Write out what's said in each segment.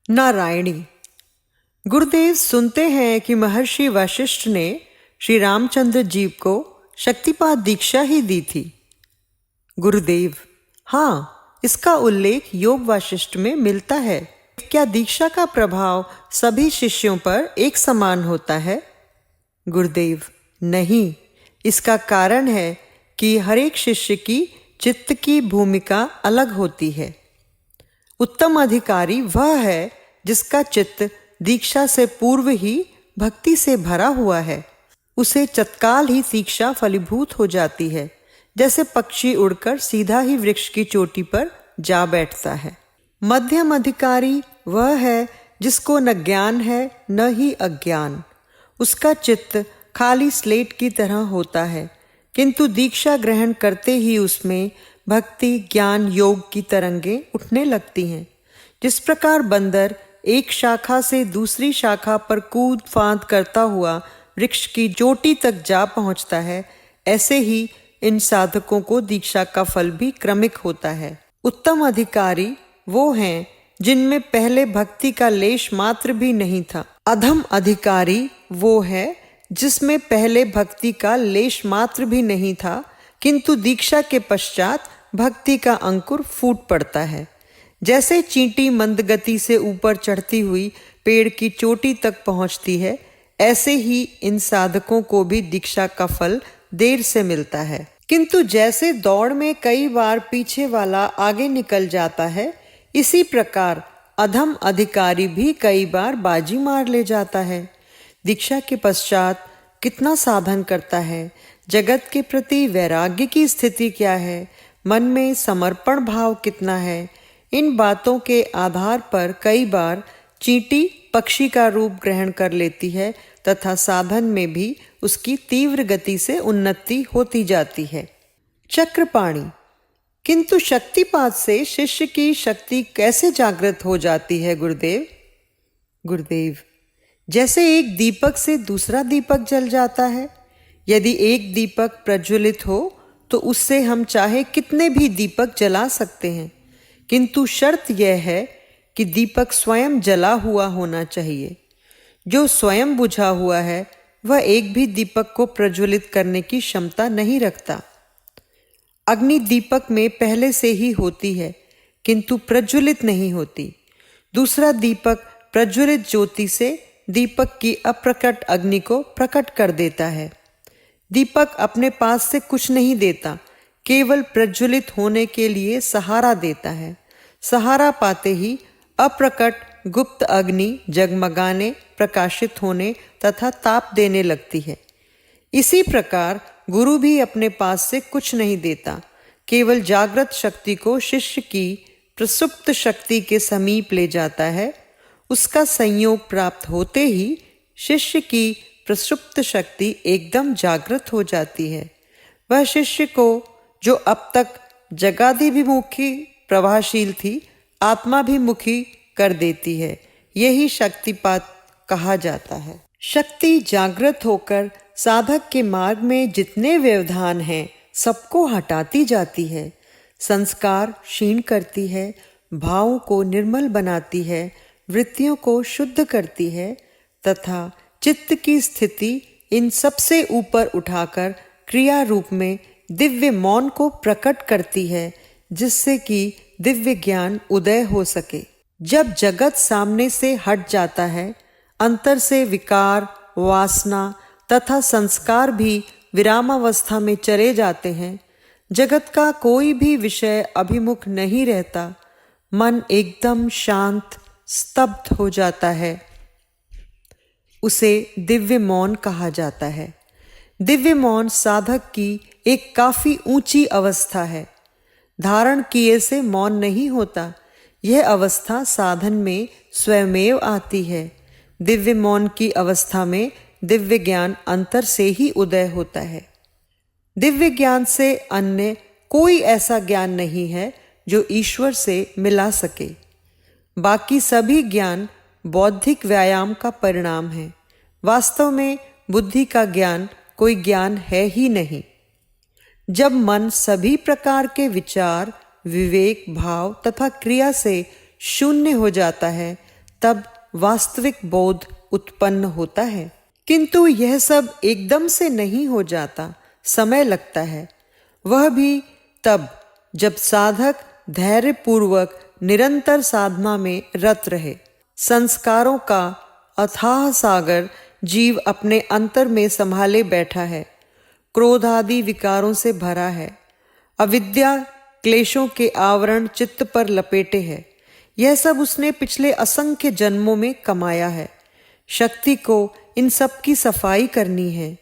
नारायणी। गुरुदेव सुनते हैं कि महर्षि वशिष्ठ ने श्री रामचंद्र जी को शक्तिपात दीक्षा ही दी थी। गुरुदेव: हाँ, इसका उल्लेख योग वाशिष्ठ में मिलता है। क्या दीक्षा का प्रभाव सभी शिष्यों पर एक समान होता है? गुरुदेव: नहीं, इसका कारण है कि हर एक शिष्य की चित्त की भूमिका अलग होती है। उत्तम अधिकारी वह है जिसका चित्त दीक्षा से पूर्व ही भक्ति से भरा हुआ है। उसे तत्काल ही दीक्षा फलीभूत हो जाती है, जैसे पक्षी उड़कर सीधा ही वृक्ष की चोटी पर जा बैठता है। मध्यम अधिकारी वह है जिसको न ज्ञान है न ही अज्ञान। उसका चित्त खाली स्लेट की तरह होता है, किंतु दीक्षा ग्रहण करते ही उसमें भक्ति, ज्ञान, योग की तरंगें उठने लगती हैं। जिस प्रकार बंदर एक शाखा से दूसरी शाखा पर कूद फांद करता हुआ वृक्ष की चोटी तक जा पहुंचता है, ऐसे ही इन साधकों को दीक्षा का फल भी क्रमिक होता है। उत्तम अधिकारी वो हैं जिनमें पहले भक्ति का लेश मात्र भी नहीं था। अधम अधिकारी वो है जिसमें पहले भक्ति का लेश मात्र भी नहीं था, किंतु दीक्षा के पश्चात भक्ति का अंकुर फूट पड़ता है। जैसे चींटी मंद गति से ऊपर चढ़ती हुई पेड़ की चोटी तक पहुंचती है, ऐसे ही इन साधकों को भी दीक्षा का फल देर से मिलता है। किंतु जैसे दौड़ में कई बार पीछे वाला आगे निकल जाता है, इसी प्रकार अधम अधिकारी भी कई बार बाजी मार ले जाता है। दीक्षा के पश्चात कितना साधन करता है, जगत के प्रति वैराग्य की स्थिति क्या है, मन में समर्पण भाव कितना है, इन बातों के आधार पर कई बार चींटी पक्षी का रूप ग्रहण कर लेती है तथा साधन में भी उसकी तीव्र गति से उन्नति होती जाती है। चक्रपाणी: किंतु शक्तिपात से शिष्य की शक्ति कैसे जागृत हो जाती है गुरुदेव? गुरुदेव: जैसे एक दीपक से दूसरा दीपक जल जाता है। यदि एक दीपक प्रज्वलित हो तो उससे हम चाहे कितने भी दीपक जला सकते हैं, किंतु शर्त यह है कि दीपक स्वयं जला हुआ होना चाहिए। जो स्वयं बुझा हुआ है वह एक भी दीपक को प्रज्वलित करने की क्षमता नहीं रखता। अग्नि दीपक में पहले से ही होती है, किंतु प्रज्वलित नहीं होती। दूसरा दीपक प्रज्वलित ज्योति से दीपक की अप्रकट अग्नि को प्रकट कर देता है। दीपक अपने पास से कुछ नहीं देता, केवल प्रज्वलित होने के लिए सहारा देता है। सहारा पाते ही अप्रकट गुप्त अग्नि जगमगाने, प्रकाशित होने तथा ताप देने लगती है। इसी प्रकार गुरु भी अपने पास से कुछ नहीं देता, केवल जागृत शक्ति को शिष्य की प्रसुप्त शक्ति के समीप ले जाता है। उसका संयोग प्राप्त होते ही शिष्य की प्रसुप्त शक्ति एकदम जागृत हो जाती है। वह शिष्य को, जो अब तक जगादिभिमुखी प्रभाशील थी, आत्माभिमुखी कर देती है। यही शक्तिपात कहा जाता है। शक्ति जागृत होकर साधक के मार्ग में जितने व्यवधान हैं सबको हटाती जाती है। संस्कार क्षीण करती है, भावों को निर्मल बनाती है, वृत्तियों को शुद्ध करती है तथा चित्त की स्थिति इन सबसे ऊपर उठाकर क्रिया रूप में दिव्य मौन को प्रकट करती है, जिससे कि दिव्य ज्ञान उदय हो सके। जब जगत सामने से हट जाता है, अंतर से विकार, वासना तथा संस्कार भी विरामावस्था में चले जाते हैं। जगत का कोई भी विषय अभिमुख नहीं रहता। मन एकदम शांत, स्तब्ध हो जाता है। उसे दिव्य मौन कहा जाता है। दिव्य मौन साधक की एक काफी ऊंची अवस्था है। धारण किए से मौन नहीं होता, यह अवस्था साधन में स्वयमेव आती है। दिव्य मौन की अवस्था में दिव्य ज्ञान अंतर से ही उदय होता है। दिव्य ज्ञान से अन्य कोई ऐसा ज्ञान नहीं है जो ईश्वर से मिला सके। बाकी सभी ज्ञान बौद्धिक व्यायाम का परिणाम है। वास्तव में बुद्धि का ज्ञान कोई ज्ञान है ही नहीं। जब मन सभी प्रकार के विचार, विवेक, भाव तथा क्रिया से शून्य हो जाता है, तब वास्तविक बोध उत्पन्न होता है। किंतु यह सब एकदम से नहीं हो जाता, समय लगता है। वह भी तब जब साधक धैर्यपूर्वक निरंतर साधना में रत रहे। संस्कारों का अथाह सागर जीव अपने अंतर में संभाले बैठा है, क्रोध आदि विकारों से भरा है, अविद्या क्लेशों के आवरण चित्त पर लपेटे है। यह सब उसने पिछले असंख्य जन्मों में कमाया है। शक्ति को इन सब की सफाई करनी है।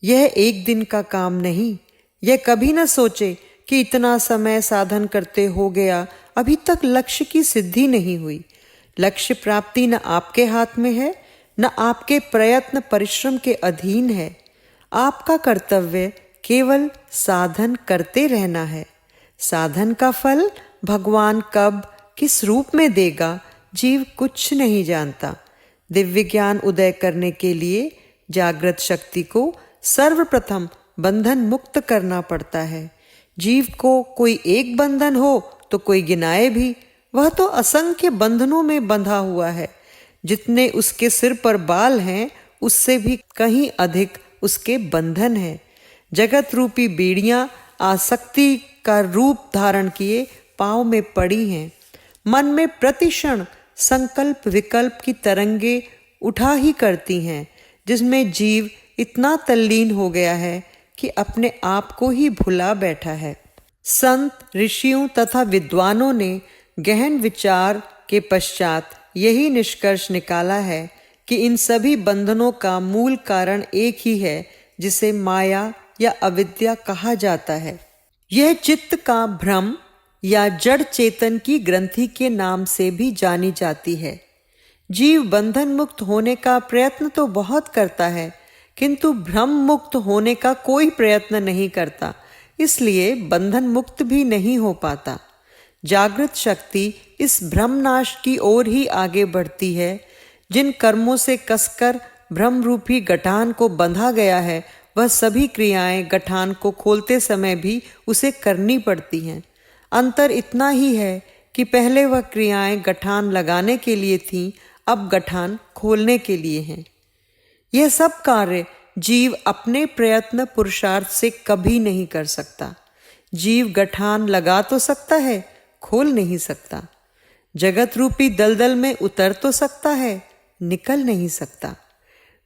यह एक दिन का काम नहीं। यह कभी न सोचे कि इतना समय साधन करते हो गया, अभी तक लक्ष्य की सिद्धि नहीं हुई। लक्ष्य प्राप्ति न आपके हाथ में है, न आपके प्रयत्न परिश्रम के अधीन है। आपका कर्तव्य केवल साधन करते रहना है। साधन का फल भगवान कब किस रूप में देगा, जीव कुछ नहीं जानता। दिव्य ज्ञान उदय करने के लिए जागृत शक्ति को सर्वप्रथम बंधन मुक्त करना पड़ता है। जीव को कोई एक बंधन हो तो कोई गिनाए भी, वह तो असंख्य बंधनों में बंधा हुआ है। जितने उसके सिर पर बाल हैं, उससे भी कहीं अधिक उसके बंधन है। जगत रूपी बेड़ियां आसक्ति का रूप धारण किए पांव में पड़ी हैं। मन में प्रतिक्षण संकल्प विकल्प की तरंगे उठा ही करती हैं, जिसमें जीव इतना तल्लीन हो गया है कि अपने आप को ही भुला बैठा है। संत ऋषियों तथा विद्वानों ने गहन विचार के पश्चात यही निष्कर्ष निकाला है कि इन सभी बंधनों का मूल कारण एक ही है, जिसे माया या अविद्या कहा जाता है। यह चित्त का भ्रम या जड़ चेतन की ग्रंथि के नाम से भी जानी जाती है। जीव बंधन मुक्त होने का प्रयत्न तो बहुत करता है, किंतु भ्रम मुक्त होने का कोई प्रयत्न नहीं करता, इसलिए बंधन मुक्त भी नहीं हो पाता। जागृत शक्ति इस भ्रमनाश की ओर ही आगे बढ़ती है। जिन कर्मों से कसकर भ्रम रूपी गठान को बंधा गया है, वह सभी क्रियाएं गठान को खोलते समय भी उसे करनी पड़ती हैं। अंतर इतना ही है कि पहले वह क्रियाएं गठान लगाने के लिए थीं, अब गठान खोलने के लिए हैं। यह सब कार्य जीव अपने प्रयत्न पुरुषार्थ से कभी नहीं कर सकता। जीव गठान लगा तो सकता है, खोल नहीं सकता। जगत रूपी दलदल में उतर तो सकता है, निकल नहीं सकता।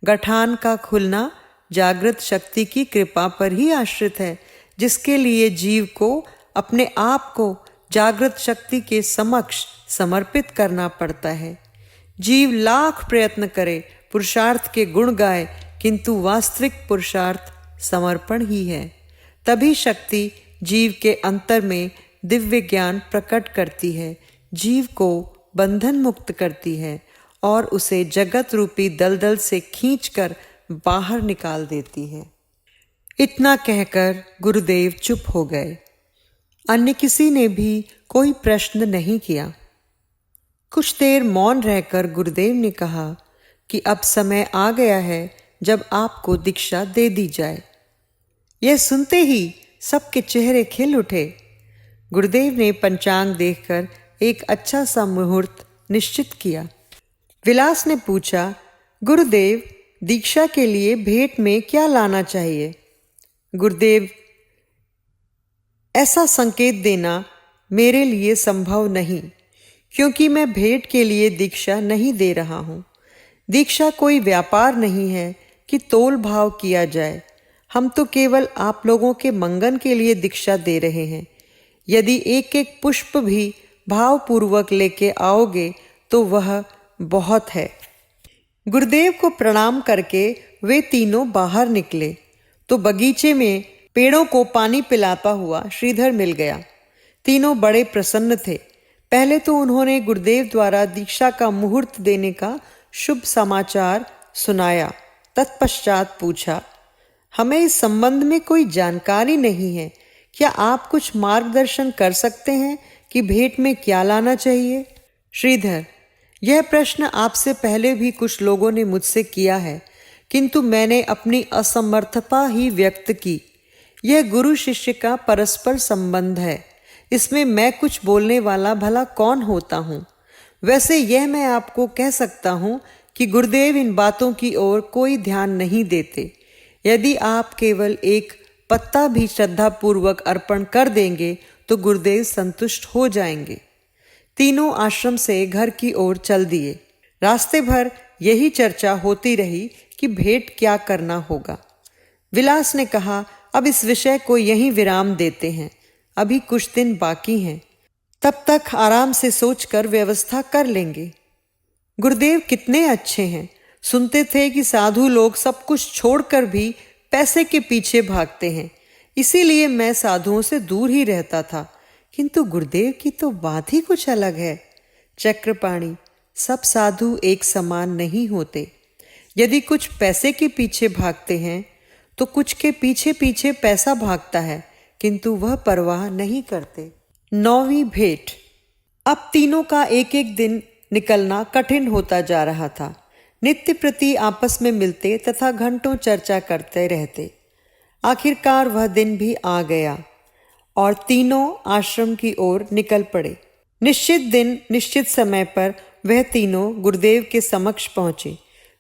गठान का खुलना जागृत शक्ति की कृपा पर ही आश्रित है, जिसके लिए जीव को अपने आप को जागृत शक्ति के समक्ष समर्पित करना पड़ता है। जीव लाख प्रयत्न करे, पुरुषार्थ के गुण गाए, किंतु वास्तविक पुरुषार्थ समर्पण ही है। तभी शक्ति जीव के अंतर में दिव्य ज्ञान प्रकट करती है, जीव को बंधन मुक्त करती है और उसे जगत रूपी दलदल से खींचकर बाहर निकाल देती है। इतना कहकर गुरुदेव चुप हो गए। अन्य किसी ने भी कोई प्रश्न नहीं किया। कुछ देर मौन रहकर गुरुदेव ने कहा कि अब समय आ गया है जब आपको दीक्षा दे दी जाए। यह सुनते ही सबके चेहरे खिल उठे। गुरुदेव ने पंचांग देखकर एक अच्छा सा मुहूर्त निश्चित किया। विलास ने पूछा, गुरुदेव, दीक्षा के लिए भेंट में क्या लाना चाहिए? गुरुदेव, ऐसा संकेत देना मेरे लिए संभव नहीं, क्योंकि मैं भेंट के लिए दीक्षा नहीं दे रहा हूँ। दीक्षा कोई व्यापार नहीं है कि तोल भाव किया जाए। हम तो केवल आप लोगों के मंगन के लिए दीक्षा दे रहे हैं। यदि एक एक पुष्प भी भावपूर्वक लेके आओगे तो वह बहुत है। गुरुदेव को प्रणाम करके वे तीनों बाहर निकले तो बगीचे में पेड़ों को पानी पिलाता हुआ श्रीधर मिल गया। तीनों बड़े प्रसन्न थे। पहले तो उन्होंने गुरुदेव द्वारा दीक्षा का मुहूर्त देने का शुभ समाचार सुनाया। तत्पश्चात पूछा, हमें इस संबंध में कोई जानकारी नहीं है, क्या आप कुछ मार्गदर्शन कर सकते हैं कि भेंट में क्या लाना चाहिए? श्रीधर, यह प्रश्न आपसे पहले भी कुछ लोगों ने मुझसे किया है, किंतु मैंने अपनी असमर्थता ही व्यक्त की। यह गुरु शिष्य का परस्पर संबंध है, इसमें मैं कुछ बोलने वाला भला कौन होता हूँ? वैसे यह मैं आपको कह सकता हूँ कि गुरुदेव इन बातों की ओर कोई ध्यान नहीं देते। यदि आप केवल एक पत्ता भी श्रद्धापूर्वक अर्पण कर देंगे तो गुरुदेव संतुष्ट हो जाएंगे। तीनों आश्रम से घर की ओर चल दिए। रास्ते भर यही चर्चा होती रही कि भेंट क्या करना होगा। विलास ने कहा, अब इस विषय को यहीं विराम देते हैं, अभी कुछ दिन बाकी हैं, तब तक आराम से सोचकर व्यवस्था कर लेंगे। गुरुदेव कितने अच्छे हैं। सुनते थे कि साधु लोग सब कुछ छोड़कर भी पैसे के पीछे भागते हैं, इसीलिए मैं साधुओं से दूर ही रहता था। किंतु गुरुदेव की तो बात ही कुछ अलग है। चक्रपाणि, सब साधु एक समान नहीं होते। यदि कुछ पैसे के पीछे भागते हैं तो कुछ के पीछे पीछे पैसा भागता है, किंतु वह परवाह नहीं करते। 9वीं भेंट। अब तीनों का एक एक दिन निकलना कठिन होता जा रहा था। नित्य प्रति आपस में मिलते तथा घंटों चर्चा करते रहते। आखिरकार वह दिन भी आ गया और तीनों आश्रम की ओर निकल पड़े। निश्चित दिन निश्चित समय पर वह तीनों गुरुदेव के समक्ष पहुंचे।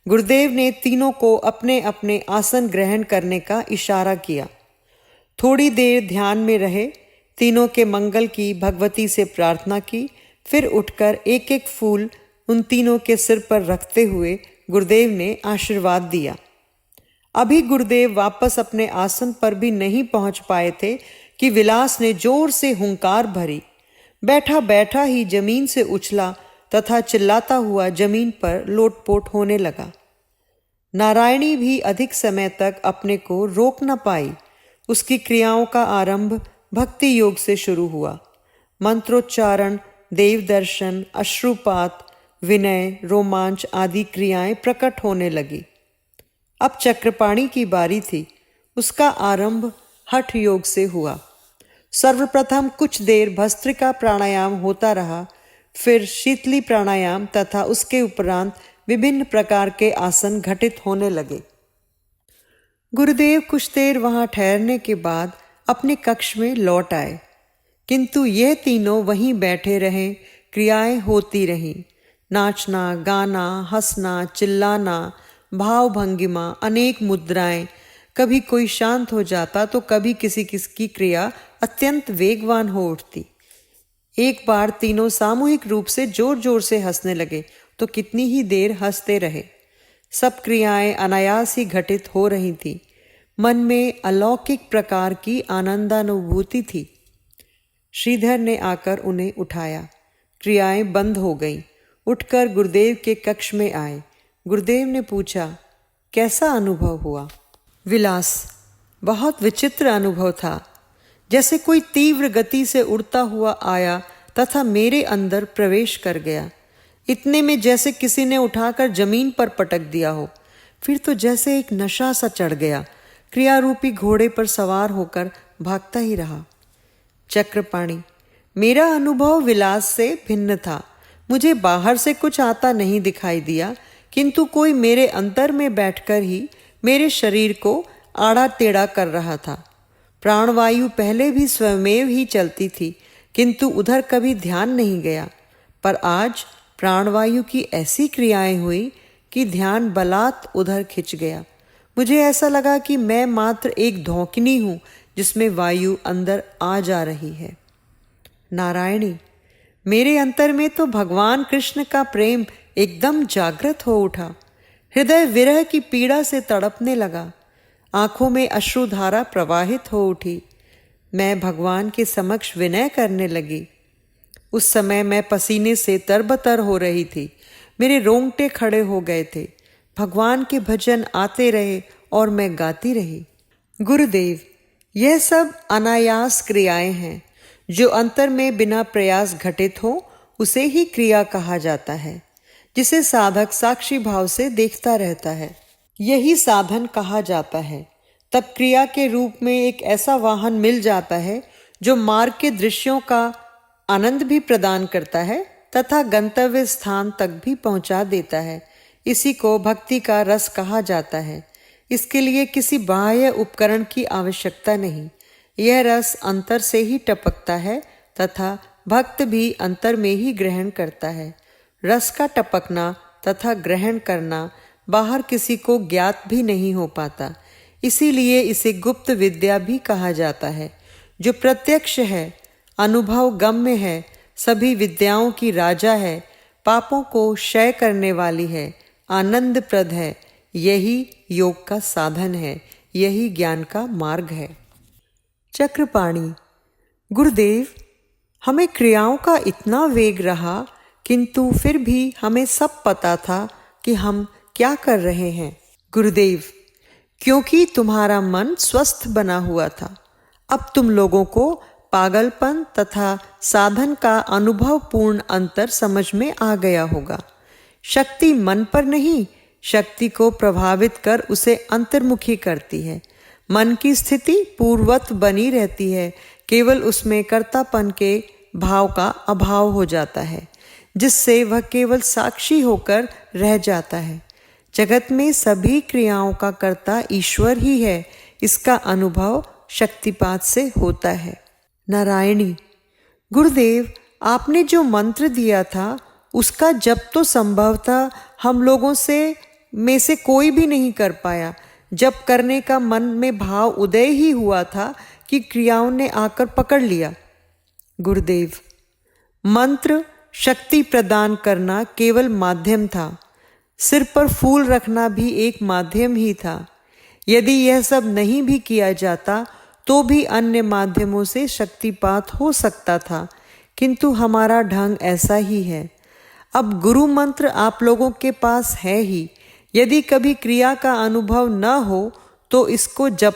गुरुदेव ने तीनों को अपने अपने आसन ग्रहण करने का इशारा किया। थोड़ी देर ध्यान में रहे, तीनों के मंगल की भगवती से प्रार्थना की, फिर उठकर एक एक फूल उन तीनों के सिर पर रखते हुए गुरुदेव ने आशीर्वाद दिया। अभी गुरुदेव वापस अपने आसन पर भी नहीं पहुंच पाए थे कि विलास ने जोर से हुंकार भरी। बैठा बैठा ही जमीन से उछला तथा चिल्लाता हुआ जमीन पर लोटपोट होने लगा। नारायणी भी अधिक समय तक अपने को रोक न पाई। उसकी क्रियाओं का आरंभ भक्ति योग से शुरू हुआ। मंत्रोच्चारण, देव दर्शन, अश्रुपात, विनय, रोमांच आदि क्रियाएं प्रकट होने लगी। अब चक्रपाणि की बारी थी। उसका आरंभ हठ योग से हुआ। सर्वप्रथम कुछ देर भस्त्रिका प्राणायाम होता रहा, फिर शीतली प्राणायाम तथा उसके उपरांत विभिन्न प्रकार के आसन घटित होने लगे। गुरुदेव कुछ देर वहां ठहरने के बाद अपने कक्ष में लौट आए, किंतु ये तीनों वहीं बैठे रहे। क्रियाएं होती रहीं। नाचना, गाना, हंसना, चिल्लाना, भाव भंगिमा, अनेक मुद्राएं। कभी कोई शांत हो जाता तो कभी किसी की क्रिया अत्यंत वेगवान हो उठती। एक बार तीनों सामूहिक रूप से जोर जोर से हंसने लगे तो कितनी ही देर हंसते रहे। सब क्रियाएं अनायास ही घटित हो रही थी। मन में अलौकिक प्रकार की आनंदानुभूति थी। श्रीधर ने आकर उन्हें उठाया। क्रियाएं बंद हो गईं। उठकर गुरुदेव के कक्ष में आए। गुरुदेव ने पूछा, कैसा अनुभव हुआ? विलास, बहुत विचित्र अनुभव था। जैसे कोई तीव्र गति से उड़ता हुआ आया तथा मेरे अंदर प्रवेश कर गया। इतने में जैसे किसी ने उठाकर जमीन पर पटक दिया हो। फिर तो जैसे एक नशा सा चढ़ गया। क्रिया रूपी घोड़े पर सवार होकर भागता ही रहा। चक्रपाणि, मेरा अनुभव विलास से भिन्न था। मुझे बाहर से कुछ आता नहीं दिखाई दिया, किंतु कोई मेरे अंतर में बैठकर ही मेरे शरीर को आड़ा टेढ़ा कर रहा था। प्राणवायु पहले भी स्वयमेव ही चलती थी, किंतु उधर कभी ध्यान नहीं गया। पर आज प्राणवायु की ऐसी क्रियाएं हुई कि ध्यान बलात् उधर खिंच गया। मुझे ऐसा लगा कि मैं मात्र एक धौंकनी हूं जिसमें वायु अंदर आ जा रही है। नारायणी, मेरे अंतर में तो भगवान कृष्ण का प्रेम एकदम जागृत हो उठा। हृदय विरह की पीड़ा से तड़पने लगा। आंखों में अश्रुधारा प्रवाहित हो उठी। मैं भगवान के समक्ष विनय करने लगी। उस समय मैं पसीने से तरबतर हो रही थी। मेरे रोंगटे खड़े हो गए थे। भगवान के भजन आते रहे और मैं गाती रही। गुरुदेव, यह सब अनायास क्रियाएं हैं। जो अंतर में बिना प्रयास घटित हो उसे ही क्रिया कहा जाता है, जिसे साधक साक्षी भाव से देखता रहता है। यही साधन कहा जाता है। तब क्रिया के रूप में एक ऐसा वाहन मिल जाता है जो मार्ग के दृश्यों का आनंद भी प्रदान करता है तथा गंतव्य स्थान तक भी पहुंचा देता है। इसी को भक्ति का रस कहा जाता है। इसके लिए किसी बाह्य उपकरण की आवश्यकता नहीं। यह रस अंतर से ही टपकता है तथा भक्त भी अंतर में ही ग्रहण करता है। रस का टपकना तथा ग्रहण करना बाहर किसी को ज्ञात भी नहीं हो पाता। इसीलिए इसे गुप्त विद्या भी कहा जाता है। जो प्रत्यक्ष है, अनुभव गम्य है, सभी विद्याओं की राजा है, पापों को क्षय करने वाली है, आनंदप्रद है, यही योग का साधन है, यही ज्ञान का मार्ग है। चक्रपाणि: गुरुदेव, हमें क्रियाओं का इतना वेग रहा, किंतु फिर भी हमें सब पता था कि हम क्या कर रहे हैं। गुरुदेव: क्योंकि तुम्हारा मन स्वस्थ बना हुआ था। अब तुम लोगों को पागलपन तथा साधन का अनुभवपूर्ण अंतर समझ में आ गया होगा। शक्ति मन पर नहीं, शक्ति को प्रभावित कर उसे अंतर्मुखी करती है। मन की स्थिति पूर्ववत बनी रहती है, केवल उसमें कर्तापन के भाव का अभाव हो जाता है, जिससे वह केवल साक्षी होकर रह जाता है। जगत में सभी क्रियाओं का कर्ता ईश्वर ही है, इसका अनुभव शक्तिपात से होता है। नारायणी: गुरुदेव, आपने जो मंत्र दिया था उसका जप तो संभवतः हम लोगों में से कोई भी नहीं कर पाया। जप करने का मन में भाव उदय ही हुआ था कि क्रियाओं ने आकर पकड़ लिया। गुरुदेव: मंत्र शक्ति प्रदान करना केवल माध्यम था, सिर पर फूल रखना भी एक माध्यम ही था। यदि यह सब नहीं भी किया जाता तो भी अन्य माध्यमों से शक्तिपात हो सकता था, किंतु हमारा ढंग ऐसा ही है। अब गुरु मंत्र आप लोगों के पास है ही। यदि कभी क्रिया का अनुभव न हो तो इसको जप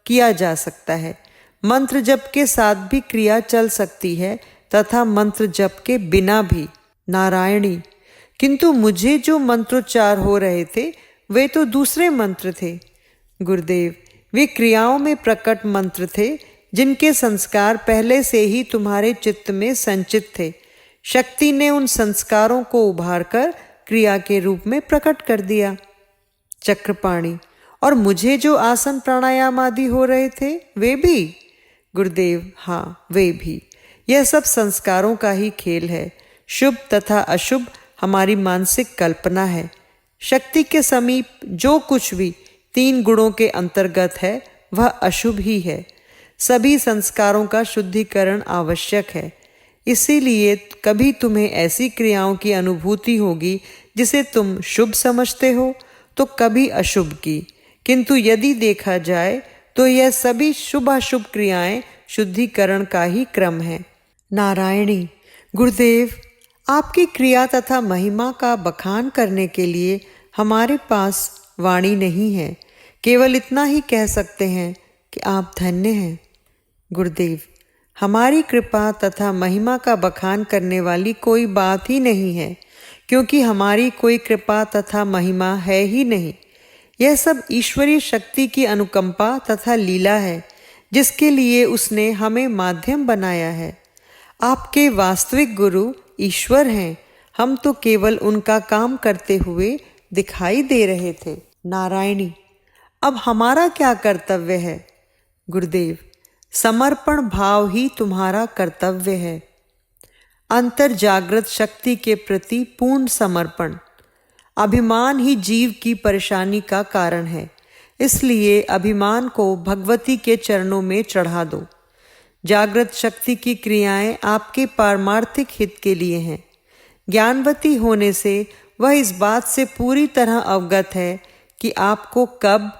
किया जा सकता है। मंत्र जप के साथ भी क्रिया चल सकती है तथा मंत्र जप के बिना भी। नारायणी: किंतु मुझे जो मंत्रोच्चार हो रहे थे वे तो दूसरे मंत्र थे। गुरुदेव: वे क्रियाओं में प्रकट मंत्र थे, जिनके संस्कार पहले से ही तुम्हारे चित्त में संचित थे। शक्ति ने उन संस्कारों को उभारकर क्रिया के रूप में प्रकट कर दिया। चक्रपाणि: और मुझे जो आसन प्राणायाम आदि हो रहे थे वे भी? गुरुदेव: हाँ, वे भी। यह सब संस्कारों का ही खेल है। शुभ तथा अशुभ हमारी मानसिक कल्पना है। शक्ति के समीप जो कुछ भी 3 गुणों के अंतर्गत है वह अशुभ ही है। सभी संस्कारों का शुद्धिकरण आवश्यक है। इसीलिए कभी तुम्हें ऐसी क्रियाओं की अनुभूति होगी जिसे तुम शुभ समझते हो, तो कभी अशुभ की। किंतु यदि देखा जाए तो यह सभी शुभ अशुभ क्रियाएं शुद्धिकरण का ही क्रम है। नारायणी: गुरुदेव, आपकी क्रिया तथा महिमा का बखान करने के लिए हमारे पास वाणी नहीं है। केवल इतना ही कह सकते हैं कि आप धन्य हैं। गुरुदेव: हमारी कृपा तथा महिमा का बखान करने वाली कोई बात ही नहीं है, क्योंकि हमारी कोई कृपा तथा महिमा है ही नहीं। यह सब ईश्वरीय शक्ति की अनुकंपा तथा लीला है, जिसके लिए उसने हमें माध्यम बनाया है। आपके वास्तविक गुरु ईश्वर हैं, हम तो केवल उनका काम करते हुए दिखाई दे रहे थे। नारायणी: अब हमारा क्या कर्तव्य है? गुरुदेव: समर्पण भाव ही तुम्हारा कर्तव्य है। अंतर जागृत शक्ति के प्रति पूर्ण समर्पण। अभिमान ही जीव की परेशानी का कारण है, इसलिए अभिमान को भगवती के चरणों में चढ़ा दो। जागृत शक्ति की क्रियाएं आपके पारमार्थिक हित के लिए हैं। ज्ञानवती होने से वह इस बात से पूरी तरह अवगत है कि आपको कब,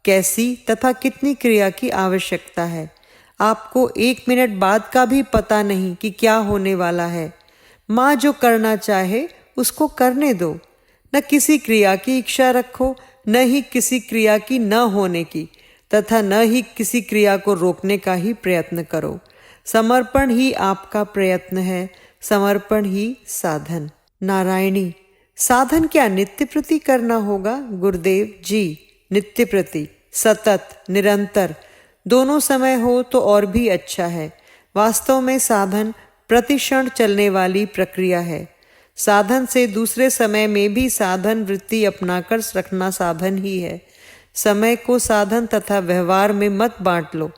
कैसी तथा कितनी क्रिया की आवश्यकता है। आपको 1 मिनट बाद का भी पता नहीं कि क्या होने वाला है। माँ जो करना चाहे उसको करने दो। न किसी क्रिया की इच्छा रखो, न ही किसी क्रिया की न होने की, तथा न ही किसी क्रिया को रोकने का ही प्रयत्न करो। समर्पण ही आपका प्रयत्न है, समर्पण ही साधन। नारायणी: साधन क्या नित्य प्रति करना होगा? गुरुदेव जी, नित्य प्रति, सतत, निरंतर, दोनों समय हो तो और भी अच्छा है। वास्तव में साधन प्रतिक्षण चलने वाली प्रक्रिया है। साधन से दूसरे समय में भी साधन वृत्ति अपनाकर रखना साधन ही है। समय को साधन तथा व्यवहार में मत बांट लो।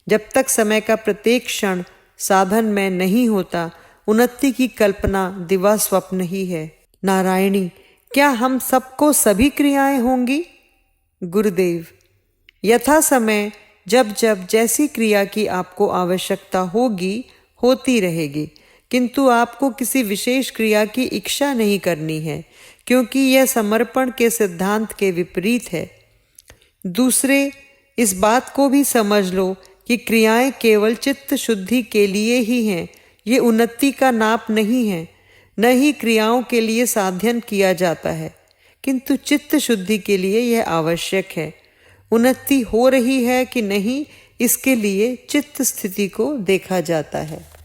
जब तक समय का प्रत्येक क्षण साधन में नहीं होता, उन्नति की कल्पना दिवा स्वप्न ही है। नारायणी, क्या हम सबको सभी क्रियाएं होंगी? गुरुदेव, यथा समय जब जब जैसी क्रिया की आपको आवश्यकता होगी होती रहेगी, किंतु आपको किसी विशेष क्रिया की इच्छा नहीं करनी है, क्योंकि यह समर्पण के सिद्धांत के विपरीत है। दूसरे, इस बात को भी समझ लो कि क्रियाएं केवल चित्त शुद्धि के लिए ही हैं, ये उन्नति का नाप नहीं है। न ही क्रियाओं के लिए साधन किया जाता है, किंतु चित्त शुद्धि के लिए यह आवश्यक है। उन्नति हो रही है कि नहीं, इसके लिए चित्त स्थिति को देखा जाता है।